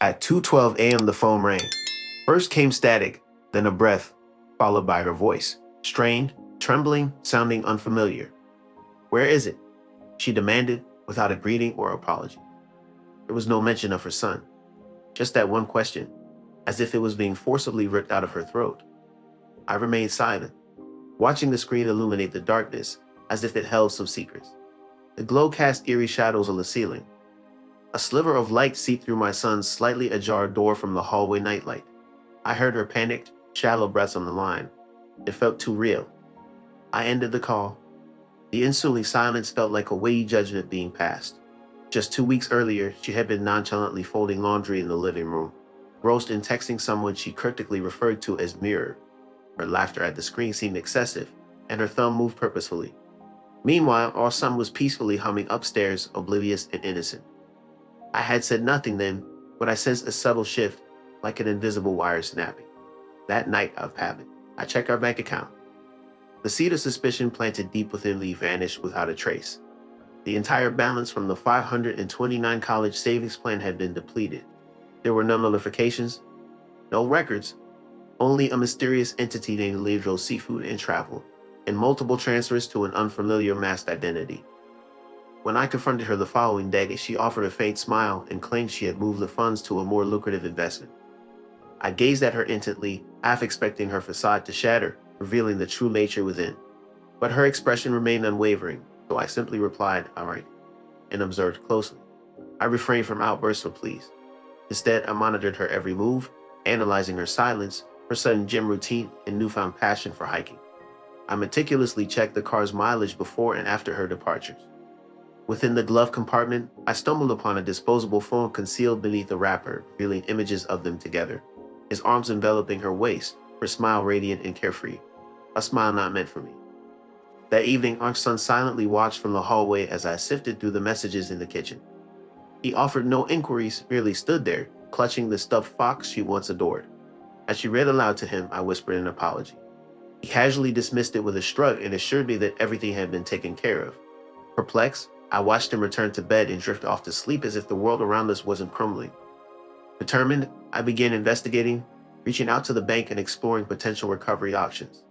At 2:12 a.m., the phone rang. First came static, then a breath, followed by her voice, strained, trembling, sounding unfamiliar. "Where is it?" she demanded, without a greeting or apology. There was no mention of her son, just that one question, as if it was being forcibly ripped out of her throat. I remained silent, watching the screen illuminate the darkness as if it held some secrets. The glow cast eerie shadows on the ceiling. A sliver of light seeped through my son's slightly ajar door from the hallway nightlight. I heard her panicked, shallow breaths on the line. It felt too real. I ended the call. The ensuing silence felt like a weighty judgment being passed. Just 2 weeks earlier, she had been nonchalantly folding laundry in the living room, engrossed in texting someone she cryptically referred to as Mirror. Her laughter at the screen seemed excessive, and her thumb moved purposefully. Meanwhile, our son was peacefully humming upstairs, oblivious and innocent. I had said nothing then, but I sensed a subtle shift, like an invisible wire snapping. That night of habit, I checked our bank account. The seed of suspicion planted deep within me vanished without a trace. The entire balance from the 529 college savings plan had been depleted. There were no notifications, no records, only a mysterious entity named Ledro Seafood and Travel, and multiple transfers to an unfamiliar masked identity. When I confronted her the following day, she offered a faint smile and claimed she had moved the funds to a more lucrative investment. I gazed at her intently, half expecting her facade to shatter, revealing the true nature within. But her expression remained unwavering, so I simply replied, "All right," and observed closely. I refrained from outbursts or pleas. Instead, I monitored her every move, analyzing her silence, her sudden gym routine, and newfound passion for hiking. I meticulously checked the car's mileage before and after her departures. Within the glove compartment, I stumbled upon a disposable phone concealed beneath a wrapper, revealing images of them together, his arms enveloping her waist, her smile radiant and carefree, a smile not meant for me. That evening, our son silently watched from the hallway as I sifted through the messages in the kitchen. He offered no inquiries, merely stood there, clutching the stuffed fox she once adored. As she read aloud to him, I whispered an apology. He casually dismissed it with a shrug and assured me that everything had been taken care of. Perplexed, I watched him return to bed and drift off to sleep as if the world around us wasn't crumbling. Determined, I began investigating, reaching out to the bank and exploring potential recovery options.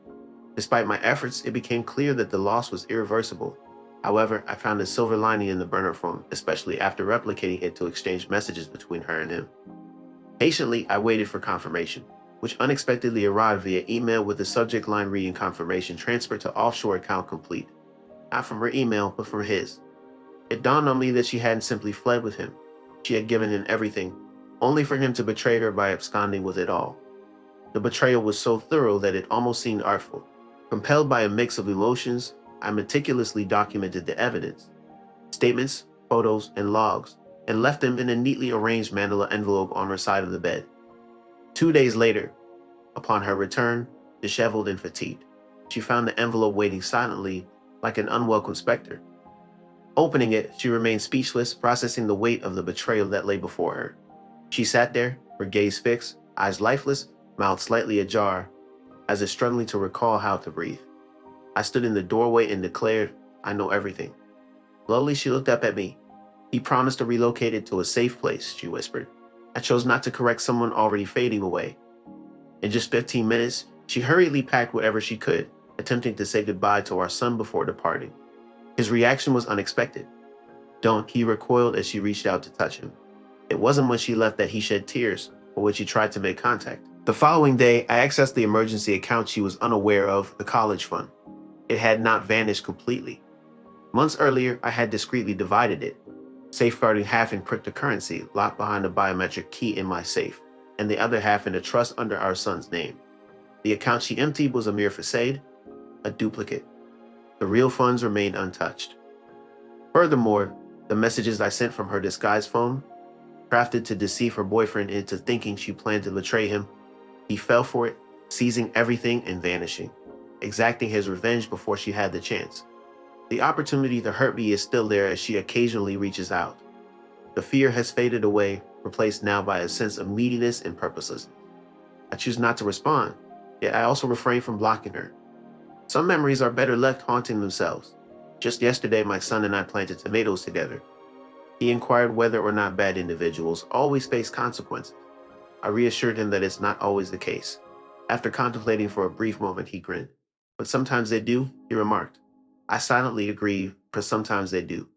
Despite my efforts, it became clear that the loss was irreversible. However, I found a silver lining in the burner phone, especially after replicating it to exchange messages between her and him. Patiently, I waited for confirmation, which unexpectedly arrived via email with the subject line reading "confirmation transfer to offshore account complete." Not from her email, but from his. It dawned on me that she hadn't simply fled with him. She had given him everything, only for him to betray her by absconding with it all. The betrayal was so thorough that it almost seemed artful. Compelled by a mix of emotions, I meticulously documented the evidence, statements, photos, and logs, and left them in a neatly arranged manila envelope on her side of the bed. 2 days later, upon her return, disheveled and fatigued, she found the envelope waiting silently like an unwelcome specter. Opening it, she remained speechless, processing the weight of the betrayal that lay before her. She sat there, her gaze fixed, eyes lifeless, mouth slightly ajar, as if struggling to recall how to breathe. I stood in the doorway and declared, "I know everything." Slowly, she looked up at me. "He promised to relocate it to a safe place," she whispered. "I chose not to correct someone already fading away." In just 15 minutes, she hurriedly packed whatever she could, attempting to say goodbye to our son before departing. His reaction was unexpected. "Don't," he recoiled as she reached out to touch him. It wasn't when she left that he shed tears, or when she tried to make contact. The following day, I accessed the emergency account she was unaware of, the college fund. It had not vanished completely. Months earlier, I had discreetly divided it, safeguarding half in cryptocurrency locked behind a biometric key in my safe, and the other half in a trust under our son's name. The account she emptied was a mere facade, a duplicate. The real funds remained untouched. Furthermore, the messages I sent from her disguised phone, crafted to deceive her boyfriend into thinking she planned to betray him, he fell for it, seizing everything and vanishing, exacting his revenge before she had the chance. The opportunity to hurt me is still there as she occasionally reaches out. The fear has faded away, replaced now by a sense of neediness and purposelessness. I choose not to respond, yet I also refrain from blocking her. Some memories are better left haunting themselves. Just yesterday, my son and I planted tomatoes together. He inquired whether or not bad individuals always face consequences. I reassured him that it's not always the case. After contemplating for a brief moment, he grinned. But sometimes they do, he remarked. I silently agreed, for sometimes they do.